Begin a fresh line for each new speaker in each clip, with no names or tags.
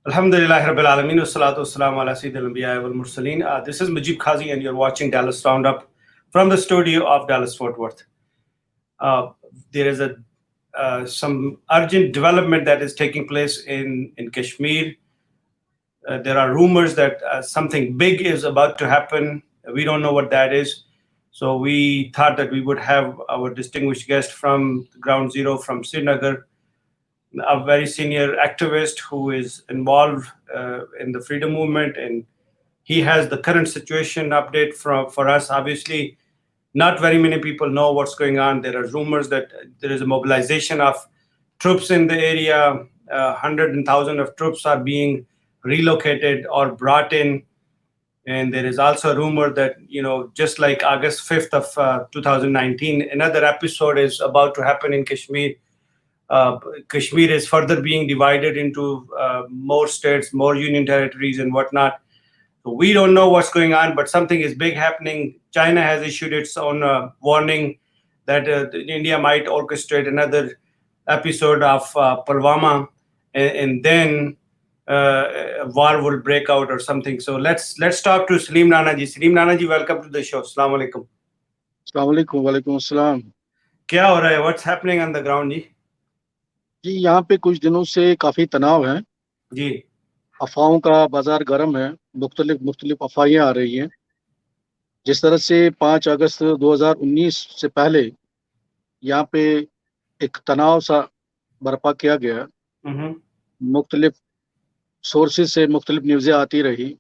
Alhamdulillah Rabbil Alameen wassalatu wassalamu ala Sayyidil Anbiya wal Mursaleen. This is Majib Khazi and you're watching Dallas Roundup from the studio of Dallas Fort Worth. There is some urgent development that is taking place in Kashmir. There are rumors that something big is about to happen. We don't know what that is. So we thought that we would have our distinguished guest from Ground Zero from Srinagar, a very senior activist who is involved in the freedom movement, and he has the current situation update for us. Obviously, not very many people know what's going on. There are rumors that there is a mobilization of troops in the area. Hundred and thousand of troops are being relocated or brought in. And there is also a rumor that, just like August 5th of 2019, another episode is about to happen in Kashmir. Kashmir is further being divided into more states, more union territories, and whatnot. So we don't know what's going on, but something is big happening. China has issued its own warning that India might orchestrate another episode of Pulwama, and then war will break out or something. So let's talk to Salim Nana ji. Salim Nana ji, welcome to the show. Assalamu alaikum.
अस्सलाम वालेकुम वालेकुम अस्सलाम।
क्या हो रहा है? What's happening on the ground जी?
जी यहाँ पे कुछ दिनों से काफी तनाव है
जी।
अफवाहों का बाजार गर्म है। मुख्तलिफ अफवाहें आ रही हैं। जिस तरह से 5 अगस्त 2019 से पहले यहाँ पे एक तनाव सा बर्पा किया गया। मुख्तलिफ सोर्सेज से मुख्तलिफ न्यूज़ें आती रही,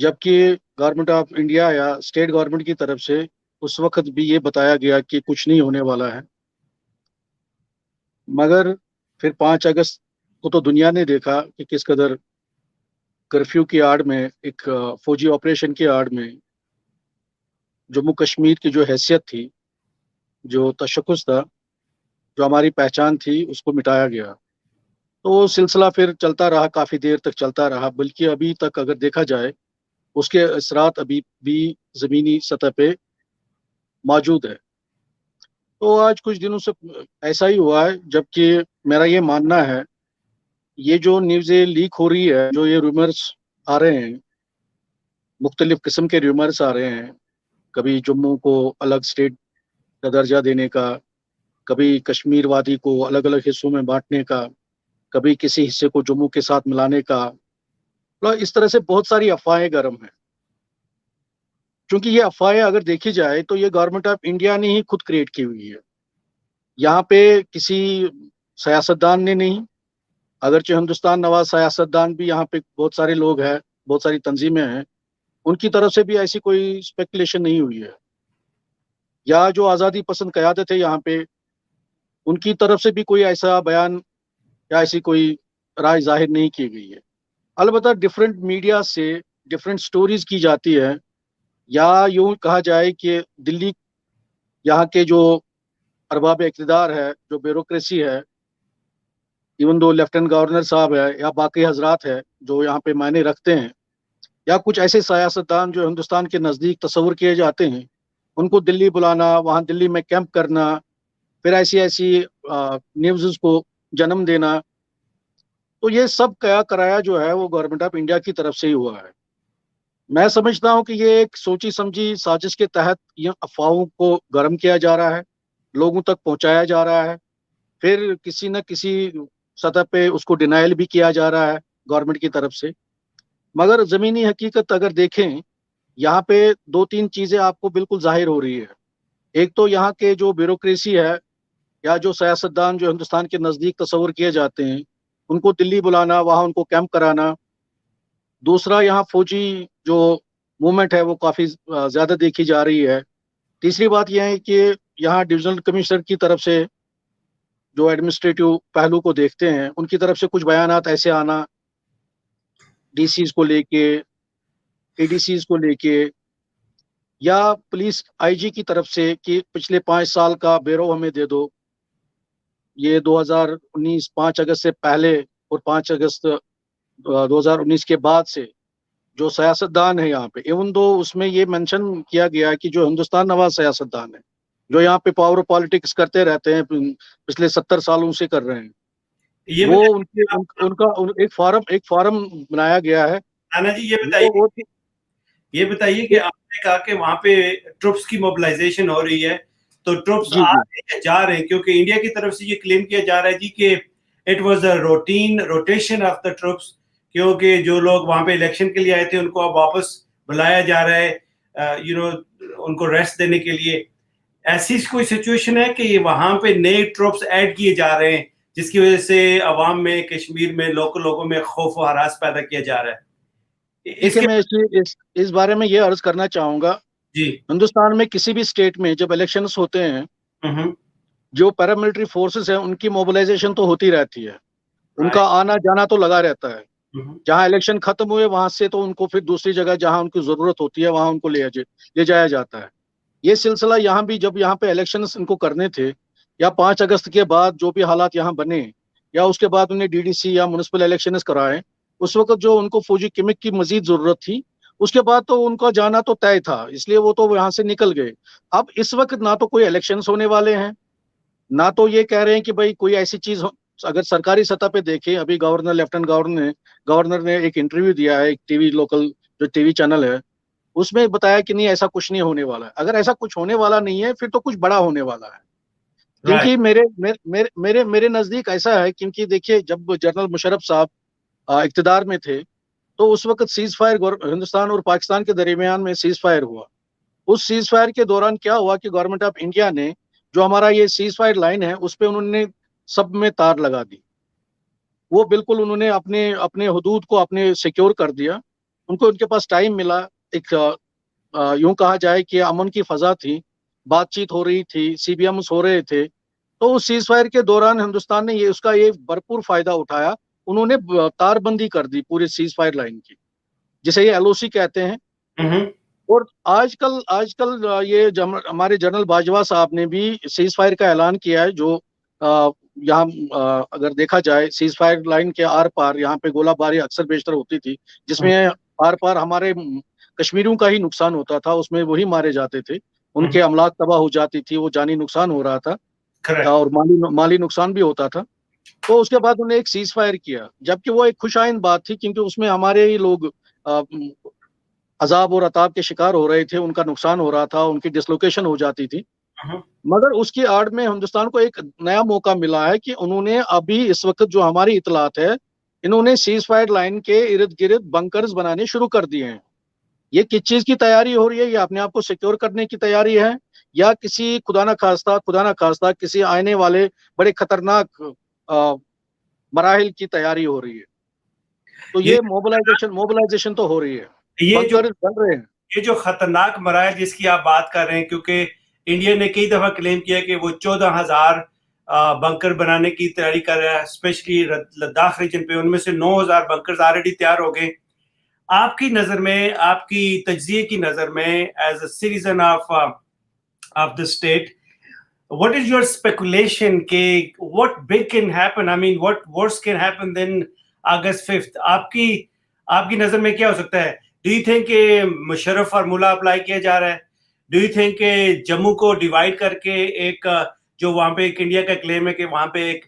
जबकि गवर्नमेंट ऑफ इंडिया या स्टेट गवर्नमेंट की तरफ से उस वक्त भी ये बताया गया कि कुछ नहीं होने वाला है। मगर फिर 5 अगस्त को तो दुनिया ने देखा कि किस कदर कर्फ्यू की आड़ में, एक फौजी ऑपरेशन की आड़ में जम्मू कश्मीर की जो हैसियत थी, जो तशख़्ख़ुस था, जो हमारी पहचान थी, उसको मिटाया गया। तो वो सिलसिला फिर चलता रहा, काफ़ी देर तक चलता रहा, बल्कि अभी तक अगर देखा जाए उसके असरात अभी भी ज़मीनी सतह पे मौजूद है। तो आज कुछ दिनों से ऐसा ही हुआ है, जबकि मेरा ये मानना है, ये जो न्यूज़ें लीक हो रही है, जो ये रूमर्स आ रहे हैं, मुख्तलिफ किस्म के रूमर्स आ रहे हैं, कभी जम्मू को अलग स्टेट का दर्जा देने का, कभी कश्मीर वादी को अलग अलग हिस्सों में बांटने का, कभी किसी हिस्से को जम्मू के साथ मिलाने का, मतलब इस तरह से बहुत सारी अफवाहें गर्म हैं। क्योंकि ये अफवाहें अगर देखी जाए तो ये गवर्नमेंट ऑफ इंडिया ने ही खुद क्रिएट की हुई है। यहाँ पे किसी सियासतदान ने नहीं, अगरचे हिंदुस्तान नवाज सियासतदान भी यहाँ पे बहुत सारे लोग हैं, बहुत सारी तंजीमें हैं, उनकी तरफ से भी ऐसी कोई स्पेकुलेशन नहीं हुई है। या जो आज़ादी पसंद क़यादत है यहाँ पे, उनकी तरफ से भी कोई ऐसा बयान या ऐसी कोई राय जाहिर नहीं की गई है। अलबत्ता डिफरेंट मीडिया से डिफरेंट स्टोरीज की जाती है, या यूँ कहा जाए कि दिल्ली यहाँ के जो अरबाब इक़्तिदार है, जो ब्यूरोक्रेसी है, इवन दो लेफ्टिनेंट गवर्नर साहब है या बाकी हजरात है जो यहाँ पे मायने रखते हैं, या कुछ ऐसे सियासतदान जो हिंदुस्तान के नज़दीक तस्वुर किए जाते हैं, उनको दिल्ली बुलाना, वहाँ दिल्ली में कैंप करना, फिर ऐसी ऐसी न्यूज़ को जन्म देना, तो ये सब क्या कराया जो है वो गवर्नमेंट ऑफ इंडिया की तरफ से ही हुआ है। मैं समझता हूँ कि ये एक सोची समझी साजिश के तहत ये अफवाहों को गर्म किया जा रहा है, लोगों तक पहुँचाया जा रहा है, फिर किसी न किसी सतह पे उसको डिनायल भी किया जा रहा है गवर्नमेंट की तरफ से। मगर ज़मीनी हकीकत अगर देखें, यहाँ पे 2-3 चीज़ें आपको बिल्कुल ज़ाहिर हो रही है। एक तो यहाँ के जो ब्यूरोक्रेसी है या जो सियासतदान जो हिंदुस्तान के नज़दीक तस्वुर किए जाते हैं, उनको दिल्ली बुलाना, वहाँ उनको कैंप कराना। दूसरा, यहाँ फौजी जो मूवमेंट है वो काफ़ी ज़्यादा देखी जा रही है। तीसरी बात यह है कि यहाँ डिविजनल कमिश्नर की तरफ से जो एडमिनिस्ट्रेटिव पहलू को देखते हैं, उनकी तरफ से कुछ बयानात ऐसे आना, डीसीज को लेके, एडीसीज को लेके, या पुलिस आईजी की तरफ से कि पिछले 5 साल का ब्यूरो हमें दे दो। ये 2019 5 अगस्त से पहले और 5 अगस्त 2019 के बाद से जो सियासतदान है यहाँ पे, इवन दो उसमें ये मेंशन किया गया है कि जो हिंदुस्तान नवाज सियासतदान है, जो यहाँ पे पावर पॉलिटिक्स करते रहते हैं, पिछले 70 सालों से कर रहे हैं।
ये
वो
बताइए
उनके एक फॉरम बनाया गया है।
नाना जी,
वो
ये बताइए कि आपने कहा कि वहां पे ट्रुप्स की मोबिलाइजेशन हो रही है, तो ट्रुप्स
जी
आ
जी
रहे हैं जा रहे हैं? क्योंकि इंडिया की तरफ से ये क्लेम किया जा रहा है जी कि it was a routine rotation of the troops, क्योंकि जो लोग वहां पे इलेक्शन के लिए आए थे उनको अब वापस बुलाया जा रहा है, उनको रेस्ट देने के लिए। ऐसी कोई सिचुएशन है कि वहां पे नए ट्रुप्स ऐड किए जा रहे हैं जिसकी वजह से अवाम में, कश्मीर में, लोकल लोगों में खौफ और हरास पैदा किया जा रहा है
देखिए,
इसके?
मैं इस बारे में ये अर्ज करना चाहूंगा।
जी।
हिंदुस्तान में किसी भी स्टेट में जब इलेक्शंस होते हैं,
हम्म।
जो पैरामिलिट्री फोर्सेस हैं उनकी मोबिलाइजेशन तो होती रहती है, उनका
राइट।
आना जाना तो लगा रहता है।
हम्म।
जहां इलेक्शन खत्म हुए वहां से तो उनको फिर दूसरी जगह जहां उनको जरूरत होती है वहां उनको ले जाया जाता है। ये सिलसिला यहाँ भी, जब यहाँ पे इलेक्शन इनको करने थे, या 5 अगस्त के बाद जो भी हालात यहाँ बने, या उसके बाद उन्हें डीडीसी या म्युनिसिपल इलेक्शन कराए, उस वक्त जो उनको फौजी किमिक की मजीद जरूरत थी, उसके बाद तो उनका जाना तो तय था, इसलिए वो तो यहाँ से निकल गए। अब इस वक्त ना तो कोई इलेक्शंस होने वाले हैं, ना तो ये कह रहे हैं कि भाई कोई ऐसी चीज अगर सरकारी सतह पे देखें, अभी लेफ्टिनेंट गवर्नर ने एक इंटरव्यू दिया है, एक टीवी लोकल जो टीवी चैनल है, उसमें बताया कि नहीं ऐसा कुछ नहीं होने वाला है। अगर ऐसा कुछ होने वाला नहीं है फिर तो कुछ बड़ा होने वाला है।
राइट।
क्योंकि मेरे नजदीक ऐसा है, क्योंकि देखिए जब जनरल मुशर्रफ साहब इक्तदार में थे, तो उस वक्त सीज फायर हिंदुस्तान और पाकिस्तान के दरमियान में सीज फायर हुआ। उस सीज फायर के दौरान क्या हुआ कि गवर्नमेंट ऑफ इंडिया ने जो हमारा ये सीज फायर लाइन है उस पे उन्होंने सब में तार लगा दी। वो बिल्कुल उन्होंने अपने अपने हदूद को अपने सिक्योर कर दिया। उनको उनके पास टाइम मिला। एक यूं कहा जाए कि अमन की फजा थी, बातचीत हो रही थी, सीबीएम्स हो रहे थे। तो उस सीज फायर के दौरान हिंदुस्तान ने ये भरपूर फायदा उठाया। उन्होंने तारबंदी कर दी पूरे सीज फायर लाइन की, जिसे ये एलओसी कहते हैं।
हम्म।
और आजकल आजकल हमारे जनरल बाजवा साहब ने भी सीज फायर का ऐलान किया है। जो यहाँ अगर देखा जाए, सीज फायर लाइन के आर पार यहाँ पे गोलाबारी अक्सर बेशतर होती थी, जिसमें आर पार हमारे कश्मीरियों का ही नुकसान होता था, उसमें वही मारे जाते थे, उनके अमलाक तबाह हो जाती थी, वो जानी नुकसान हो रहा था
करेक्ट।
और माली नुकसान भी होता था। तो उसके बाद उन्होंने एक सीज फायर किया, जबकि वो एक खुशाइन बात थी, क्योंकि उसमें हमारे ही लोग अजाब और अताब के शिकार हो रहे थे, उनका नुकसान हो रहा था, उनकी डिसलोकेशन हो जाती थी। मगर उसकी आड़ में हिंदुस्तान को एक नया मौका मिला है कि उन्होंने अभी इस वक्त जो हमारी इतलात है, इन्होंने सीज फायर लाइन के इर्द गिर्द बंकर्स बनाने शुरू कर दिए हैं। ये किस चीज की तैयारी हो रही है? ये अपने आप को सिक्योर करने की तैयारी है, या किसी खुदा ना खास्ता किसी आने वाले बड़े खतरनाक अ, मराहिल की तैयारी हो रही है? तो
ये
ये मोबिलाइजेशन तो हो रही है,
ये जो
बंकर्स बन रहे हैं।
ये जो खतरनाक मराहल जिसकी आप बात कर रहे हैं, क्योंकि इंडिया ने कई दफा क्लेम किया कि वो 14,000 बंकर बनाने की तैयारी कर रहा है, स्पेशली लद्दाख रीजन पे। उनमें से 9,000 बंकर ऑलरेडी तैयार हो गए। आपकी नजर में, आपकी तज्जिए की नजर में, as a citizen of the state, what is your speculation के what big can happen? I mean, what worse can happen than August 5th? आपकी आपकी नजर में क्या हो सकता है? Do you think कि मुशर्रफ फार्मूला अप्लाई किया जा रहा है? Do you think कि जम्मू को डिवाइड करके एक जो वहां पे एक इंडिया का क्लेम है कि वहां पे एक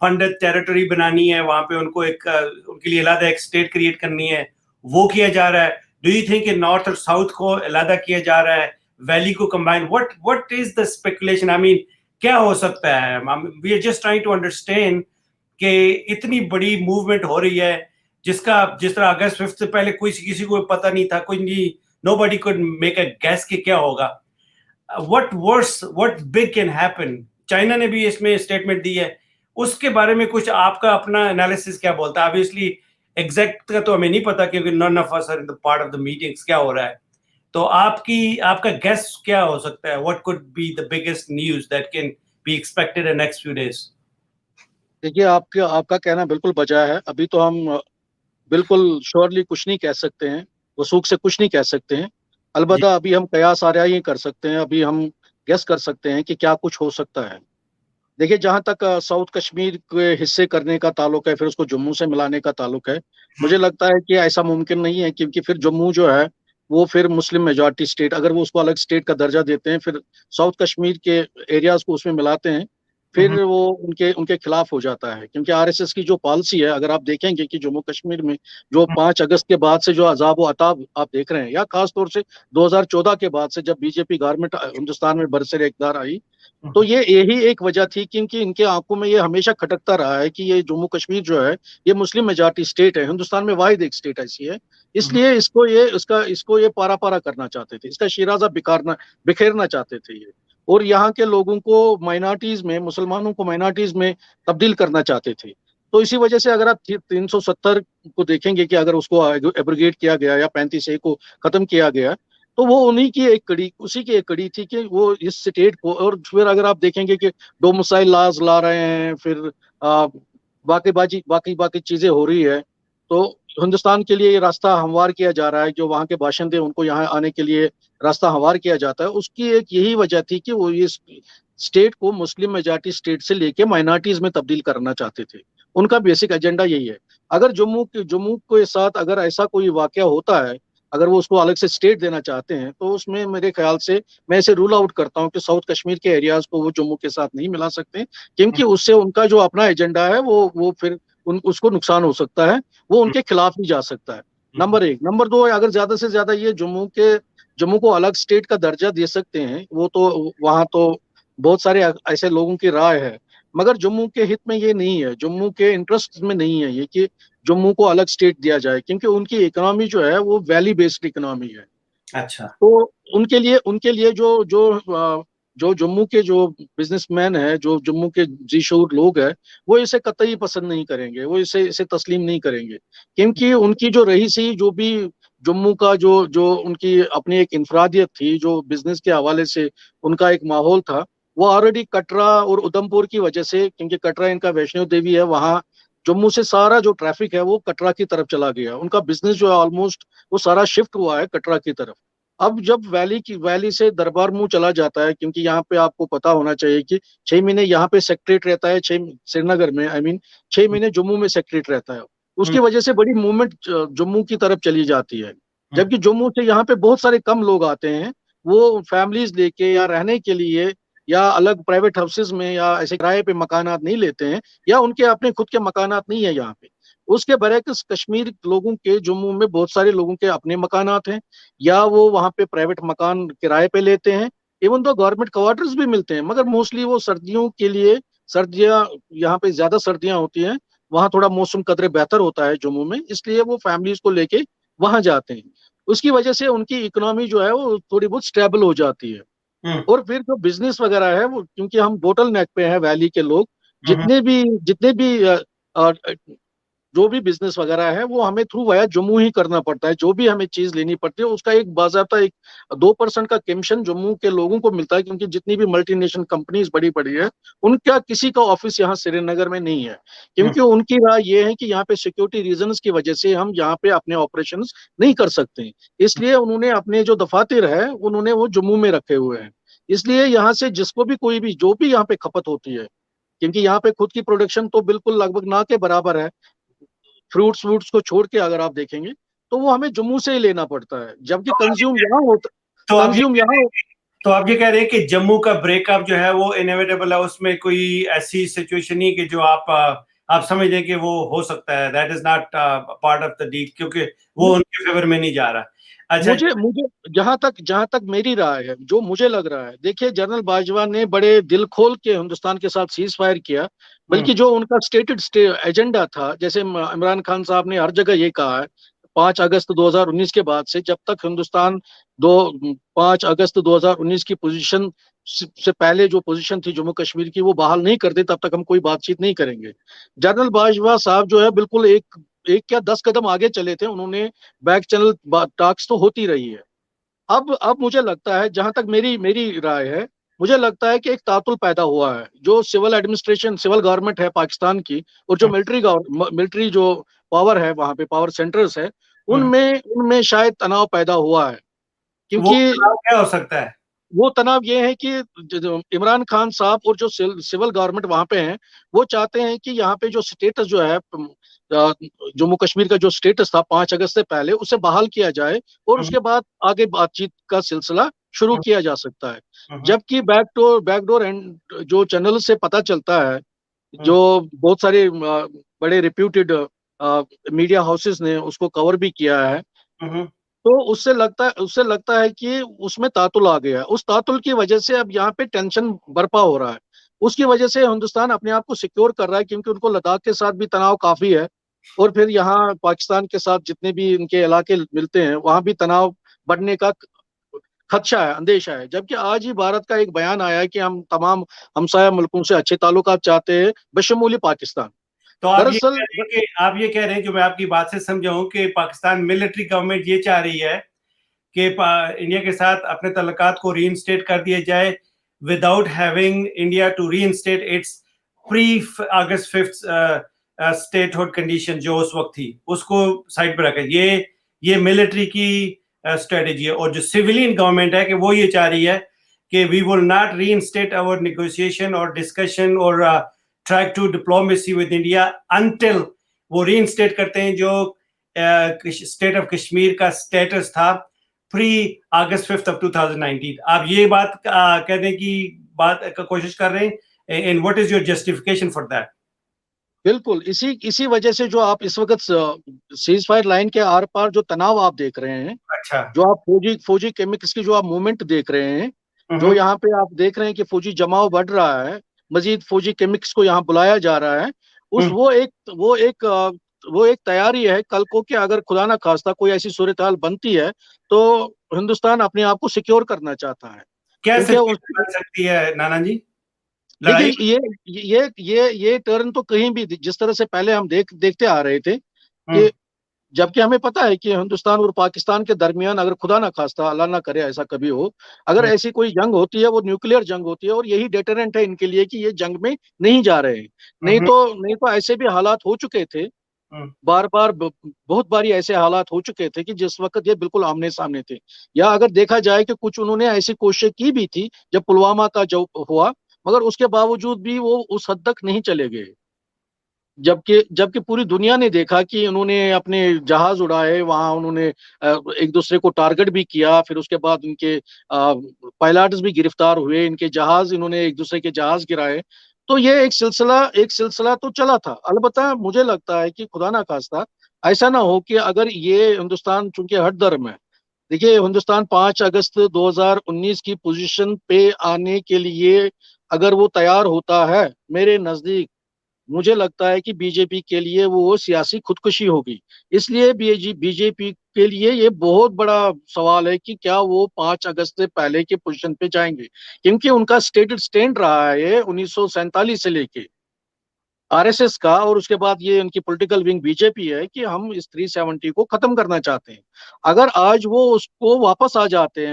पंडित टेरिटरी बनानी है, वहां पे उनको एक उनके लिए अलग एक स्टेट क्रिएट करनी है, वो किया जा रहा है? डू यू थिंक कि नॉर्थ और साउथ को अलग किया जा रहा है, वैली को combine? What is the speculation? I mean, क्या हो सकता है? We are just trying to understand कि इतनी बड़ी मूवमेंट हो रही है जिसका जिस तरह अगस्त 5th से पहले कोई किसी को पता नहीं था, कोई नहीं, nobody could make a guess कि क्या होगा। what big can happen? China ने भी इसमें स्टेटमेंट दी है, उसके बारे में कुछ आपका अपना एनालिसिस क्या बोलता है? ऑब्वियसली एग्जैक्ट का तो हमें नहीं पता, क्योंकि none of us are in the part of the meetings, क्या हो रहा है। तो आपका गेस क्या हो सकता है? What could be the biggest news that can be expected in next few days?
देखिए, आपका आपका कहना बिल्कुल बजा है। अभी तो हम बिल्कुल श्योरली कुछ नहीं कह सकते हैं, वसूख से कुछ नहीं कह सकते हैं।
जी।
अलबत्ता अभी हम कयास आराई कर सकते हैं, अभी हम गेस कर सकते हैं कि क्या कुछ हो सकता है। देखिए, जहां तक साउथ कश्मीर के हिस्से करने का ताल्लुक है, फिर उसको जम्मू से मिलाने का ताल्लुक है, मुझे लगता है कि ऐसा मुमकिन नहीं है, क्योंकि फिर जम्मू जो है वो फिर मुस्लिम मेजॉरिटी स्टेट, अगर वो उसको अलग स्टेट का दर्जा देते हैं, फिर साउथ कश्मीर के एरियाज को उसमें मिलाते हैं, फिर वो उनके उनके खिलाफ हो जाता है, क्योंकि आरएसएस की जो पॉलिसी है, अगर आप देखेंगे कि जम्मू कश्मीर में जो 5 अगस्त के बाद से जो अजाब व अताब आप देख रहे हैं, या खास तौर से 2014 के बाद से जब बीजेपी गवर्नमेंट हिंदुस्तान में बरसर इक़्तिदार आई, तो ये यही एक वजह थी, क्योंकि इनके आंखों में ये हमेशा खटकता रहा है कि ये जम्मू कश्मीर जो है ये मुस्लिम मेजॉरिटी स्टेट है, हिंदुस्तान में वाहिद एक स्टेट ऐसी है, इसलिए इसको ये पारा पारा करना चाहते थे, इसका शिराजा बिखेरना चाहते थे ये, और यहाँ के लोगों को माइनॉरिटीज में, मुसलमानों को माइनॉरिटीज में तब्दील करना चाहते थे। तो इसी वजह से अगर आप 370 को देखेंगे कि अगर उसको एब्रोगेट किया गया या 35A को खत्म किया गया, तो वो उन्हीं की एक कड़ी, उसी की एक कड़ी थी कि वो इस स्टेट को, और फिर अगर आप देखेंगे कि डोमिसाइल लॉज ला रहे हैं, फिर बाकी बाकी चीजें हो रही है, तो हिंदुस्तान के लिए ये रास्ता हमवार किया जा रहा है, जो वहाँ के बाशिंदे उनको यहाँ आने के लिए रास्ता हमवार किया जाता है, उसकी एक यही वजह थी कि वो ये स्टेट को मुस्लिम मेजॉरिटी स्टेट से लेके माइनॉरिटीज में तब्दील करना चाहते थे। उनका बेसिक एजेंडा यही है। अगर जम्मू के साथ अगर ऐसा कोई वाकया होता है, अगर वो उसको अलग से स्टेट देना चाहते हैं, तो उसमें मेरे ख्याल से मैं इसे रूल आउट करता हूँ कि साउथ कश्मीर के एरियाज को वो जम्मू के साथ नहीं मिला सकते, क्योंकि उससे उनका जो अपना एजेंडा है वो फिर उसको नुकसान हो सकता है, वो उनके खिलाफ भी जा सकता है। नंबर 1। नंबर 2, अगर ज्यादा से ज्यादा ये जम्मू को अलग स्टेट का दर्जा दे सकते हैं, वो तो वहां तो बहुत सारे ऐसे लोगों की राय है, मगर जम्मू के हित में ये नहीं है, जम्मू के इंटरेस्ट में नहीं है ये कि जम्मू को अलग स्टेट दिया जाए, क्योंकि उनकी इकोनॉमी जो है वो वैली बेस्ड इकोनॉमी है।
अच्छा।
तो उनके लिए जो जम्मू के जो बिजनेसमैन है, जो जम्मू के जी शूर लोग हैं, वो इसे कतई पसंद नहीं करेंगे, वो इसे तस्लीम नहीं करेंगे, क्योंकि उनकी जो रही सी, जो भी जम्मू का जो जो उनकी अपनी एक इंफरादियत थी, जो बिजनेस के हवाले से उनका एक माहौल था, वो ऑलरेडी कटरा और उधमपुर की वजह से, क्योंकि कटरा इनका वैष्णो देवी है, वहाँ जम्मू से सारा जो ट्रैफिक है वो कटरा की तरफ चला गया, उनका बिजनेस जो है ऑलमोस्ट वो सारा शिफ्ट हुआ है कटरा की तरफ। अब जब वैली से दरबार मुंह चला जाता है, क्योंकि यहाँ पे आपको पता होना चाहिए कि 6 महीने यहाँ पे सेक्रेट रहता है, श्रीनगर में, आई मीन 6 महीने जम्मू में सेक्रेट रहता है, उसकी वजह से बड़ी मूवमेंट जम्मू की तरफ चली जाती है, जबकि जम्मू से यहाँ पे बहुत सारे कम लोग आते हैं, वो फैमिलीज लेके या रहने के लिए या अलग प्राइवेट हाउसेज में या ऐसे किराए पे मकानात नहीं लेते हैं, या उनके अपने खुद के मकानात नहीं है यहाँ पे। उसके बरक्स कश्मीर लोगों के, जम्मू में बहुत सारे लोगों के अपने मकानात हैं, या वो वहाँ पे प्राइवेट मकान किराए पे लेते हैं, इवन तो गवर्नमेंट क्वार्टर्स भी मिलते हैं, मगर मोस्टली वो सर्दियों के लिए, सर्दियाँ यहाँ पे ज्यादा सर्दियाँ होती हैं, वहाँ थोड़ा मौसम कदरे बेहतर होता है जम्मू में, इसलिए वो फैमिलीज को लेके वहां जाते हैं। उसकी वजह से उनकी इकोनॉमी जो है वो थोड़ी बहुत स्टेबल हो जाती है।
हम्म।
और फिर जो बिजनेस वगैरह है वो, क्योंकि हम बोटल नेक पे हैं वैली के लोग,
हम्म।
जितने भी अ, जो भी बिजनेस वगैरह है वो हमें थ्रू वाया जम्मू ही करना पड़ता है, जो भी हमें चीज लेनी पड़ती है उसका एक बाजाबता एक 2% का कमीशन जम्मू के लोगों को मिलता है, क्योंकि जितनी भी मल्टीनेशनल कंपनीज बड़ी बड़ी है, उनका किसी का ऑफिस यहाँ श्रीनगर में नहीं है, क्योंकि उनकी राय ये है कि यहाँ पे सिक्योरिटी रीजंस की वजह से हम यहाँ पे अपने ऑपरेशंस नहीं कर सकते, इसलिए उन्होंने अपने जो दफातर है उन्होंने वो जम्मू में रखे हुए हैं। इसलिए यहाँ से जिसको भी कोई भी जो भी यहाँ पे खपत होती है, क्योंकि यहाँ पे खुद की प्रोडक्शन तो बिल्कुल लगभग ना के बराबर है, फ्रूट्स वूट्स को छोड़ के अगर आप देखेंगे, तो वो हमें जम्मू से ही लेना पड़ता है, जबकि कंज्यूम यहाँ होता,
तो आप
कंज्यूम यहाँ।
तो आप ये कह रहे हैं कि जम्मू का ब्रेकअप जो है वो इनएविटेबल है, उसमें कोई ऐसी सिचुएशन नहीं कि जो आप समझ लें कि वो हो सकता है, that is not part of the deal, क्योंकि वो उनके फेवर में नहीं जा रहा। अच्छा।
मुझे मुझे जहां तक मेरी राय है, जो मुझे लग रहा है, देखिए जनरल बाजवा ने बड़े दिल खोल के हिंदुस्तान के साथ सीज फायर किया, बल्कि जो उनका स्टेटेड एजेंडा था, जैसे इमरान खान साहब ने हर जगह ये कहा है, 5 अगस्त 2019 के बाद से, जब तक हिंदुस्तान दो 5 अगस्त 2019 की पोजीशन से पहले जो पोजीशन थी जम्मू कश्मीर की वो बहाल नहीं करते, तब तक हम कोई बातचीत नहीं करेंगे। जनरल बाजवा साहब जो है बिल्कुल एक एक क्या 10 कदम आगे चले थे, उन्होंने बैक चैनल टॉक्स तो होती रही है। अब मुझे लगता है, जहां तक मेरी मेरी राय है, मुझे लगता है कि एक तातुल पैदा हुआ है, जो सिविल एडमिनिस्ट्रेशन, सिविल गवर्नमेंट है पाकिस्तान की, और जो मिलिट्री जो पावर है, वहां पे पावर सेंटर्स है, उनमें उनमें शायद तनाव पैदा हुआ है,
वो
क्योंकि
क्या हो सकता है?
वो तनाव ये है कि जो इमरान खान साहब और जो सिविल गवर्नमेंट वहां पे हैं, वो चाहते हैं कि यहाँ पे जो स्टेटस जो है जम्मू कश्मीर का जो स्टेटस था 5 अगस्त से पहले, उसे बहाल किया जाए और
हम्म,
उसके बाद आगे बातचीत का सिलसिला शुरू
हम्म,
किया जा सकता है।
हम्म,
जबकि बैकडोर एंड जो चैनल से पता चलता है,
हम्म,
जो बहुत सारे बड़े रिप्यूटेड मीडिया हाउसेस ने उसको कवर भी किया है,
हम्म,
तो उससे लगता है कि उसमें तातुल आ गया। उस तातुल की वजह से अब यहाँ पे टेंशन बर्पा हो रहा है। उसकी वजह से हिंदुस्तान अपने आप को सिक्योर कर रहा है, क्योंकि उनको लद्दाख के साथ भी तनाव काफी है, और फिर यहाँ पाकिस्तान के साथ जितने भी इनके इलाके मिलते हैं वहां भी तनाव बढ़ने का खदशा है, अंदेशा है। जबकि आज ही भारत का एक बयान आया है कि हम तमाम हमसाया मुल्कों से अच्छे ताल्लुकात चाहते हैं, बशमूली पाकिस्तान।
तो आप ये
दरअसल
कह रहे हैं कि आप ये कह रहे हैं, जो मैं आपकी बात से समझा हूं, कि पाकिस्तान मिलिट्री गवर्नमेंट ये चाह रही है कि इंडिया के साथ अपने तल्लुकात को रीइंस्टेट कर दिया जाए without having India to reinstate its pre August 5 statehood condition जो उस वक्त थी, उसको साइड पर रखें। ये मिलिट्री की स्ट्रेटेजी है। और जो सिविलियन गवर्नमेंट है कि वो ये चाह रही है कि we will not reinstate our negotiation और डिस्कशन और track two diplomacy with India until वो रीइंस्टेट करते हैं जो स्टेट ऑफ कश्मीर का स्टेटस था प्री अगस्त 5 ऑफ 2019। आप ये बात कहने की बात का कोशिश कर रहे हैं, and what is your justification for that?
बिल्कुल इसी इसी वजह से जो आप इस वक्त सीज फायर लाइन के आर पार जो तनाव आप देख रहे हैं,
अच्छा।
जो आप फौजी फौजी केमिकल्स की जो आप मूवमेंट देख रहे हैं, जो
हम्म,
यहाँ पे आप देख रहे हैं कि फौजी जमाव बढ़ रहा है, मजीद फौजी केमिकल्स को यहाँ बुलाया जा रहा है, उस
हम्म,
वो एक तैयारी है कल को कि अगर खुदा ना खास्ता कोई ऐसी सूरत हाल बनती है, तो हिंदुस्तान अपने आप को सिक्योर करना चाहता है।
क्या
क्योंकि
सिचुएशन बन सकती है नाना जी?
देखिए,
लड़ाई?
ये टर्न तो कहीं भी, जिस तरह से पहले हम देखते आ रहे थे
हम्म,
कि, जबकि हमें पता है कि हिंदुस्तान और पाकिस्तान के दरमियान अगर खुदा ना खास्ता, अल्लाह ना करे ऐसा कभी हो, अगर
हम्म,
ऐसी कोई जंग होती है वो न्यूक्लियर जंग होती है, और यही डेटरेंट है इनके लिए कि ये जंग में नहीं जा रहे हैं।
हम्म,
नहीं तो ऐसे भी हालात हो चुके थे,
हम्म,
बार बार बहुत बारी ऐसे हालात हो चुके थे कि जिस वक्त ये बिल्कुल आमने सामने थे। या अगर देखा जाए कि कुछ उन्होंने ऐसी कोशिश की भी थी जब पुलवामा का जो हुआ, मगर उसके बावजूद भी वो उस हद तक नहीं चले गए। जबकि जबकि पूरी दुनिया ने देखा कि उन्होंने अपने जहाज उड़ाए, वहां उन्होंने एक दूसरे को टारगेट भी किया, फिर उसके बाद उनके पायलट्स भी गिरफ्तार हुए, इनके जहाज, इन्होंने एक दूसरे के जहाज गिराए। तो ये एक सिलसिला तो चला था। अलबत्ता मुझे लगता है कि खुदा ना खास्ता ऐसा ना हो कि अगर ये हिंदुस्तान चूंकि हट धर्म है, देखिए हिंदुस्तान 5 अगस्त 2019 की पोजीशन पे आने के लिए अगर वो तैयार होता है, मेरे नजदीक मुझे लगता है कि बीजेपी के लिए वो सियासी खुदकुशी होगी। इसलिए बीजेपी के लिए ये बहुत बड़ा सवाल है कि क्या वो 5 अगस्त से पहले की पोजीशन पे जाएंगे, क्योंकि उनका स्टेटेड स्टैंड रहा है ये 1947 से लेके आरएसएस का, और उसके बाद ये उनकी पॉलिटिकल विंग बीजेपी है कि हम इस 370 को खत्म करना चाहते हैं। अगर आज वो उसको वापस आ जाते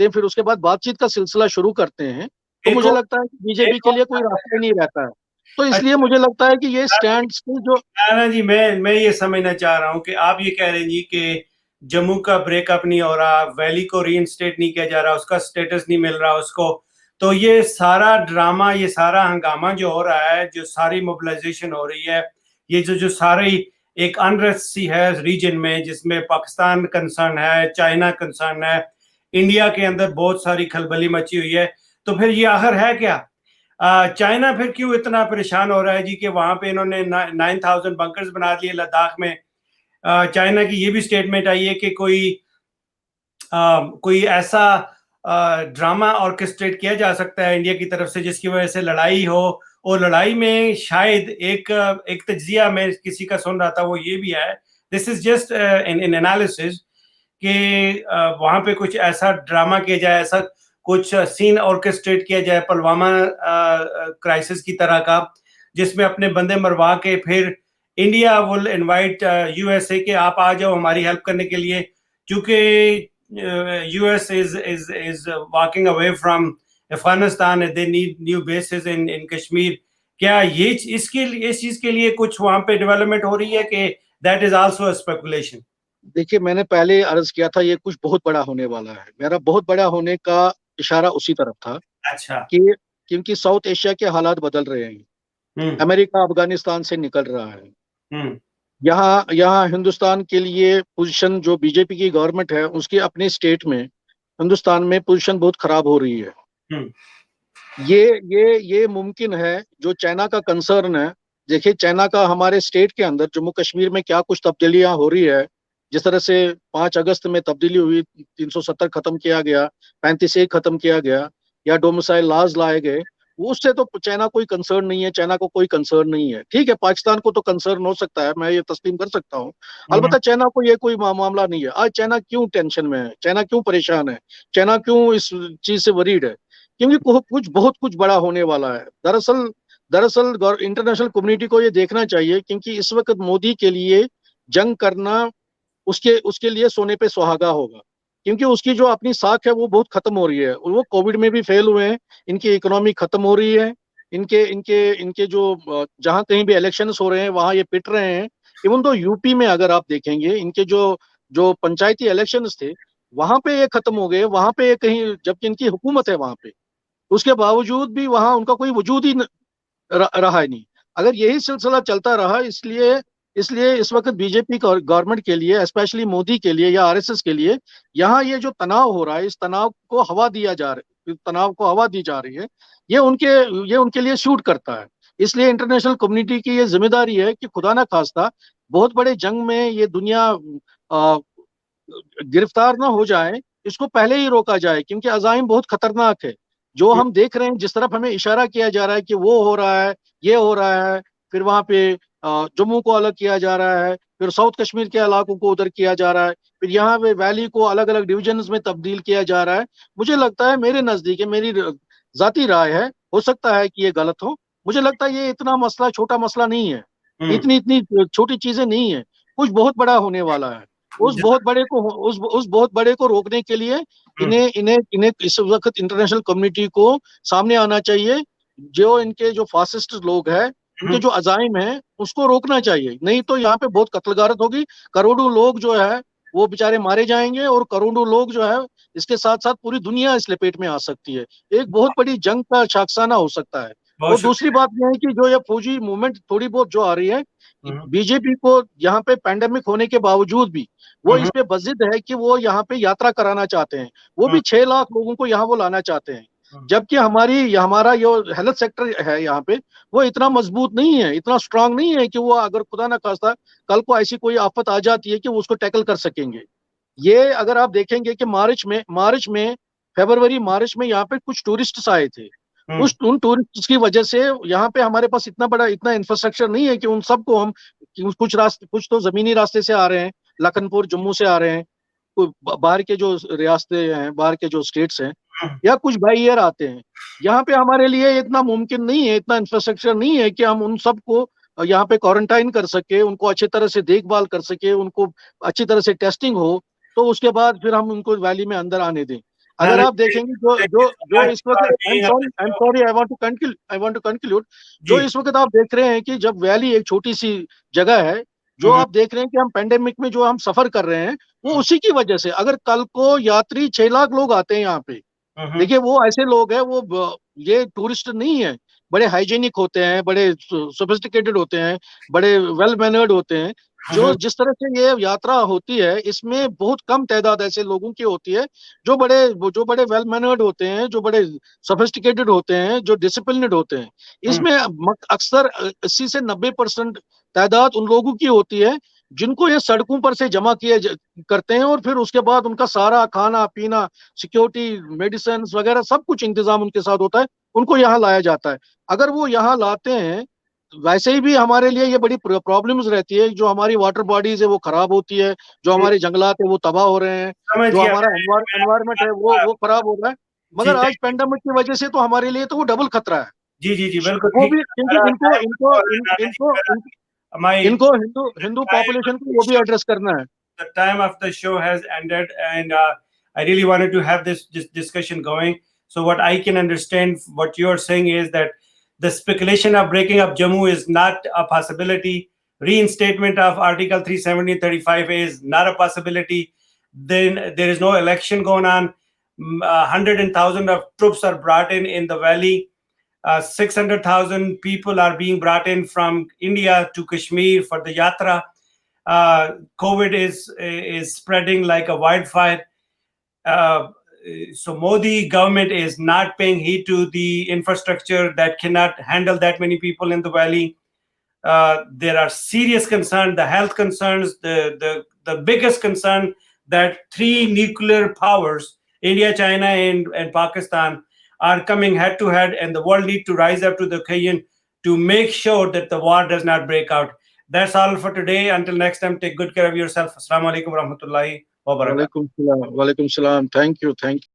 हैं, फिर उसके बाद बातचीत का सिलसिला शुरू करते हैं, तो
एक
मुझे
और
लगता है कि बीजेपी
एक
के
और
लिए कोई रास्ता ही नहीं रहता है। तो इसलिए
अच्छा,
मुझे लगता है कि ये स्टैंड स्टिल जो,
नाना जी, मैं ये समझना चाह रहा हूँ कि आप ये कह रहे हैं जी कि जम्मू का ब्रेकअप नहीं हो रहा, वैली को रीइंस्टेट नहीं किया जा रहा, उसका स्टेटस नहीं मिल रहा उसको। तो ये सारा ड्रामा, ये सारा हंगामा जो हो रहा है, जो सारी मोबिलाइजेशन हो रही है, ये जो सारी एक अनरेस्ट सी है रीजन में, जिसमें पाकिस्तान कंसर्न है, चाइना कंसर्न है, इंडिया के अंदर बहुत सारी खलबली मची हुई है। तो फिर ये आखिर है क्या? चाइना फिर क्यों इतना परेशान हो रहा है जी कि वहां पे इन्होंने 9,000 बंकर्स बना दिए लद्दाख में? चाइना की ये भी स्टेटमेंट आई है कि कोई ऐसा ड्रामा ऑर्केस्ट्रेट किया जा सकता है इंडिया की तरफ से जिसकी वजह से लड़ाई हो। और लड़ाई में शायद एक तज्जिया में किसी का सुन रहा था, वो ये भी है, this is just in analysis, कि वहां पे कुछ ऐसा ड्रामा किया जाए, ऐसा कुछ सीन ऑर्केस्ट्रेट किया जाए पुलवामा क्राइसिस की तरह का, जिसमें अपने बंदे मरवा के फिर इंडिया विल इनवाइट यूएसए के आप आ जाओ हमारी हेल्प करने के लिए, क्योंकि US is walking away from Afghanistan and they need new bases in Kashmir. क्या ये इसके लिए, इस चीज के लिए कुछ वहां पे डेवलपमेंट हो रही है कि that is also a speculation?
देखिए, मैंने पहले अर्ज किया था ये कुछ बहुत बड़ा होने वाला है। मेरा बहुत बड़ा होने का इशारा उसी तरफ था
अच्छा।
कि क्योंकि साउथ एशिया के हालात बदल रहे हैं।
हम्म।
अमेरिका अफगानिस्तान से निकल रहा है।
हम्म।
यहाँ यहाँ हिंदुस्तान के लिए पोजीशन, जो बीजेपी की गवर्नमेंट है उसकी अपने स्टेट में, हिंदुस्तान में पोजीशन बहुत खराब हो रही है।
हम्म।
ये मुमकिन है, जो चाइना का कंसर्न है। देखिए, चाइना का हमारे स्टेट के अंदर जम्मू कश्मीर में क्या कुछ तब्दीलियां हो रही है। जिस तरह से 5 अगस्त में तब्दीली हुई, 370 खत्म किया गया, 35A खत्म किया गया, या डोमिसाइल लॉज लाए गए, उससे तो चाइना कोई कंसर्न नहीं है। चाइना को कोई कंसर्न नहीं है। ठीक है, पाकिस्तान को तो कंसर्न हो सकता है, मैं ये तस्लीम कर सकता हूँ।
हम्म।
अलबत्ता चाइना को ये कोई मामला नहीं है। आज चाइना क्यों टेंशन में है, चाइना क्यों परेशान है, चाइना क्यों इस चीज से वरीड है? क्योंकि बहुत कुछ बड़ा होने वाला है। दरअसल दरअसल इंटरनेशनल कम्युनिटी को ये देखना चाहिए, क्योंकि इस वक्त मोदी के लिए जंग करना उसके उसके लिए सोने पे सुहागा होगा। क्योंकि उसकी जो अपनी साख है वो बहुत खत्म हो रही है, और वो कोविड में भी फेल हुए हैं। इनकी इकोनॉमी खत्म हो रही है। इनके इनके इनके जो जहां कहीं भी इलेक्शंस हो रहे हैं वहां ये पिट रहे हैं। इवन तो यूपी में अगर आप देखेंगे, इनके जो जो पंचायती इलेक्शंस थे वहां पे ये खत्म हो गए, वहां पे ये कहीं, जबकि इनकी हुकूमत है वहां पे, उसके बावजूद भी वहां उनका कोई वजूद ही रहा ही नहीं। अगर यही सिलसिला चलता रहा, इसलिए इसलिए इस वक्त बीजेपी गवर्नमेंट के लिए, स्पेशली मोदी के लिए या आरएसएस के लिए, यहाँ ये जो तनाव हो रहा है, इस तनाव को हवा दिया जा रहा है, तनाव को हवा दी जा रही है, ये उनके ये उनके लिए सूट करता है। इसलिए इंटरनेशनल कम्युनिटी की ये जिम्मेदारी है कि खुदा ना खास्ता बहुत बड़े जंग में ये दुनिया गिरफ्तार ना हो जाए, इसको पहले ही रोका जाए। क्योंकि अजाइम बहुत खतरनाक है। जो हम देख रहे हैं, जिस तरफ हमें इशारा किया जा रहा है कि वो हो रहा है, ये हो रहा है, फिर वहां पे जम्मू को अलग किया जा रहा है, फिर साउथ कश्मीर के इलाकों को उधर किया जा रहा है, फिर यहाँ पे वैली को अलग अलग डिविजन्स में तब्दील किया जा रहा है। मुझे लगता है, मेरे नजदीक है, मेरी जाती राय है, हो सकता है कि ये गलत हो। मुझे लगता है ये इतना मसला, छोटा मसला नहीं है।
हम्म।
इतनी इतनी छोटी चीजें नहीं है। कुछ बहुत बड़ा होने वाला है। उस बहुत बड़े को रोकने के लिए
हम्म।
इन्हें इन्हें इन्हें इस वक्त इंटरनेशनल कम्युनिटी को सामने आना चाहिए। जो इनके जो फासिस्ट लोग हैं, इनके
हम्म।
जो अजाइम हैं, उसको रोकना चाहिए। नहीं तो यहाँ पे बहुत कत्लगारत होगी। करोड़ों लोग जो है वो बेचारे मारे जाएंगे, और करोड़ों लोग जो है, इसके साथ साथ पूरी दुनिया इस लपेट में आ सकती है। एक बहुत बड़ी जंग का शाखसाना हो सकता है।
बहुत
और दूसरी
शुक्रिया।
बात यह है कि जो ये फौजी मूवमेंट थोड़ी बहुत जो आ रही है,
हम्म।
बीजेपी को यहाँ पे पैंडेमिक होने के बावजूद भी वो
हम्म।
इस पे बजिद है कि वो यहाँ पे यात्रा कराना चाहते हैं। वो
हम्म।
भी 6 लाख लोगों को यहाँ वो लाना चाहते हैं।
हम्म।
जबकि हमारा जो हेल्थ सेक्टर है यहाँ पे, वो इतना मजबूत नहीं है, इतना स्ट्रांग नहीं है कि वो अगर खुदा ना खास्ता कल को ऐसी कोई आफत आ जाती है कि वो उसको टैकल कर सकेंगे। ये अगर आप देखेंगे कि मार्च में फरवरी मार्च में यहाँ पे कुछ टूरिस्ट आए थे।
हम्म।
उन टूरिस्ट की वजह से यहाँ पे हमारे पास इतना इंफ्रास्ट्रक्चर नहीं है कि उन सबको हम, कुछ तो जमीनी रास्ते से आ रहे हैं, लखनपुर जम्मू से आ रहे हैं, बाहर के जो रियासतें हैं, बाहर के जो स्टेट्स हैं,
हम्म।
या कुछ बाई एयर आते हैं। यहाँ पे हमारे लिए इतना मुमकिन नहीं है, इतना इंफ्रास्ट्रक्चर नहीं है कि हम उन सबको यहाँ पे क्वारंटाइन कर सके, उनको अच्छी तरह से देखभाल कर सके, उनको अच्छी तरह से टेस्टिंग हो, तो उसके बाद फिर हम उनको वैली में अंदर आने दें। अगर आप देखेंगे, जो जो जो इस वक्त, आई वांट टू कंक्लूड। जो
जी।
इस वक्त आप देख रहे हैं कि जब वैली एक छोटी सी जगह है, जो
हम्म।
आप देख रहे हैं कि हम पेंडेमिक में जो हम सफर कर रहे हैं, वो उसी की वजह से। अगर कल को यात्री 6 लाख लोग आते हैं यहाँ पे,
हम्म।
देखिए वो ऐसे लोग हैं, ये टूरिस्ट नहीं है, बड़े हाइजीनिक होते हैं, बड़े सोफिस्टिकेटेड होते हैं, बड़े वेल मैनर्ड होते हैं। जो
हम्म।
जिस तरह से ये यात्रा होती है, इसमें बहुत कम तादाद ऐसे लोगों की होती है जो बड़े वेल मैनर्ड होते हैं, जो बड़े सोफिस्टिकेटेड होते हैं, जो डिसिप्लिन्ड होते हैं।
हम्म।
इसमें अक्सर 80 से 90% तादाद उन लोगों की होती है जिनको ये सड़कों पर से जमा करते हैं, और फिर उसके बाद उनका सारा खाना पीना, सिक्योरिटी, मेडिसिन वगैरह सब कुछ इंतजाम उनके साथ होता है। उनको यहाँ लाया जाता है। अगर वो यहाँ लाते हैं, वैसे ही भी हमारे लिए ये बड़ी प्रॉब्लम्स रहती है। जो हमारी वाटर बॉडीज है वो खराब होती है, जो
हम्म।
हमारे जंगलात है वो तबाह हो रहे हैं,
समझ
जो
गया
हमारा
मैं
एनवायरमेंट है वो खराब हो रहा है।
जी।
मगर आज
थैंक यू।
पेंडेमिक की वजह से तो हमारे लिए तो वो डबल खतरा है।
जी जी जी, बिल्कुल
वो
ठीक
भी,
है।
क्योंकि
मेरा
इनको
टाइम
इनको
और
इन, इनको इन,
my
इनको हिंदू पॉपुलेशन को वो भी एड्रेस करना है।
the time of the show has ended, and I really wanted to have this discussion going. So what I can understand, what you're saying is that the speculation of breaking up Jammu is not a possibility. reinstatement of Article 370 35 is not a possibility. Then there is no election going on. 100,000 of troops are brought in the valley. 600,000 people are being brought in from India to Kashmir for the yatra. COVID is spreading like a wildfire. So Modi government is not paying heed to the infrastructure that cannot handle that many people in the valley. There are serious concerns, the health concerns, the biggest concern that three nuclear powers, India, China, and Pakistan, are coming head to head, and the world need to rise up to the occasion to make sure that the war does not break out. That's all for today. Until next time, take good care of yourself. Assalamu alaikum warahmatullahi wabarakatuh.
Walaikum salam. Walaikum salam. Thank you. Thank you.